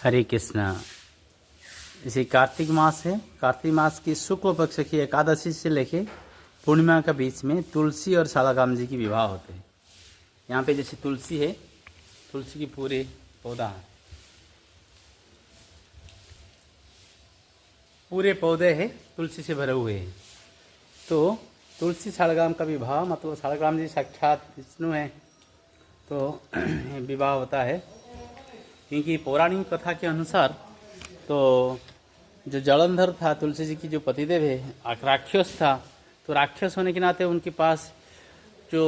हरे कृष्णा। इसे कार्तिक मास है। कार्तिक मास की शुक्ल पक्ष की एकादशी से लेके पूर्णिमा के बीच में तुलसी और शालग्राम जी की विवाह होते हैं। यहाँ पे जैसे तुलसी है, तुलसी की पूरे पौधा है, पूरे पौधे हैं तुलसी से भरे हुए हैं। तो तुलसी शालग्राम का विवाह मतलब शालग्राम जी साक्षात विष्णु हैं, तो विवाह होता है। क्योंकि पौराणिक कथा के अनुसार तो जो जलंधर था, तुलसी जी की जो पतिदेव है, राक्षस था। तो राक्षस होने के नाते उनके पास जो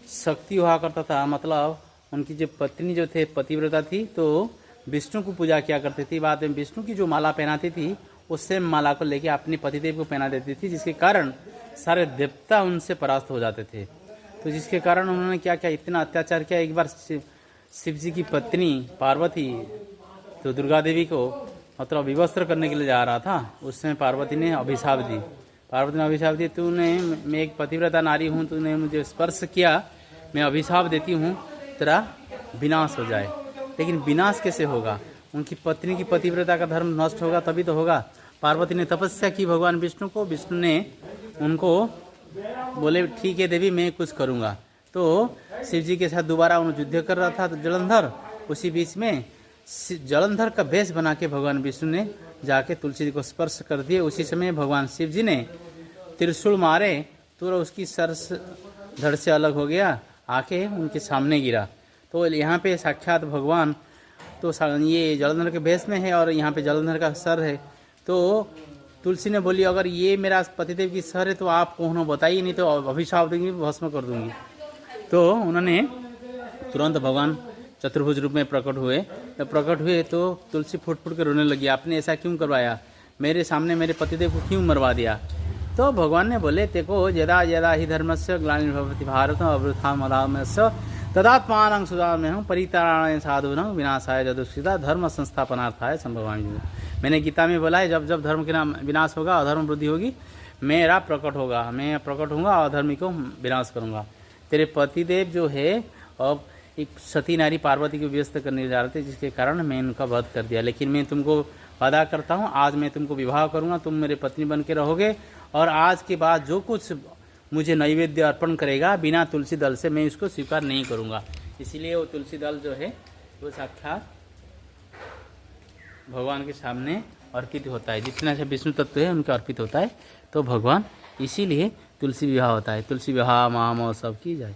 शक्ति हुआ करता था, मतलब उनकी जो पत्नी जो थे पतिव्रता थी, तो विष्णु को पूजा किया करती थी। बाद में विष्णु की जो माला पहनाती थी, उस सेम माला को लेके अपने पतिदेव को पहना देती थी, जिसके कारण सारे देवता उनसे परास्त हो जाते थे। तो जिसके कारण उन्होंने क्या किया, इतना अत्याचार किया। एक बार शिव जी की पत्नी पार्वती तो दुर्गा देवी को मतलब विवस्त्र करने के लिए जा रहा था, उस समय पार्वती ने अभिशाप दी। पार्वती ने अभिशाप दी, तूने, मैं एक पतिव्रता नारी हूँ, तूने मुझे स्पर्श किया, मैं अभिशाप देती हूँ, तेरा विनाश हो जाए। लेकिन विनाश कैसे होगा? उनकी पत्नी की पतिव्रता का धर्म नष्ट होगा तभी तो होगा। पार्वती ने तपस्या की भगवान विष्णु को, विष्णु ने उनको बोले ठीक है देवी, मैं कुछ करूँगा। तो शिव जी के साथ दोबारा उन्हें युद्ध कर रहा था तो जलंधर, उसी बीच में जलंधर का वेश बना के भगवान विष्णु ने जाके तुलसी जी को स्पर्श कर दिए। उसी समय भगवान शिव जी ने त्रिशूल मारे तो उसकी सर धड़ से अलग हो गया, आके उनके सामने गिरा। तो यहाँ पे साक्षात भगवान तो ये जलंधर के वेश में है और यहाँ पे जलंधर का सर है। तो तुलसी ने बोली, अगर ये मेरा पतिदेव की सर है तो आप कौन बताइए, नहीं तो अभिशाप दूंगी, भस्म कर दूंगी। तो उन्होंने तुरंत भगवान चतुर्भुज रूप में प्रकट हुए। जब प्रकट हुए तो तुलसी फुट फुट कर रोने लगी, आपने ऐसा क्यों करवाया, मेरे सामने मेरे पतिदेव को क्यों मरवा दिया? तो भगवान ने बोले, देखो यदा यदा ही धर्मस्य ग्लानिर्भवति भारत अवृथामरामस्य तदात्मानं सुधाम्यहं परित्राणाय साधूनां विनाशाय जदुष्कृता धर्म संस्थापनार्थाय संभवामि। मैंने गीता में बोला है, जब जब धर्म के नाम विनाश होगा, अधर्म वृद्धि होगी, मेरा प्रकट होगा, मैं प्रकट होऊंगा, अधर्मी को विनाश करूंगा। तेरे पतिदेव जो है अब एक सती नारी पार्वती को व्यस्त करने जा रहे थे, जिसके कारण मैं उनका वध कर दिया। लेकिन मैं तुमको वादा करता हूँ, आज मैं तुमको विवाह करूँगा, तुम मेरे पत्नी बन के रहोगे, और आज के बाद जो कुछ मुझे नैवेद्य अर्पण करेगा बिना तुलसी दल से, मैं इसको स्वीकार नहीं करूँगा। इसीलिए वो तुलसी दल जो है वो साक्षात भगवान के सामने अर्पित होता है। जितना से विष्णु तत्व है उनका अर्पित होता है, तो भगवान इसीलिए तुलसी विवाह होता है। तुलसी विवाह महामहोत्सव की जाए।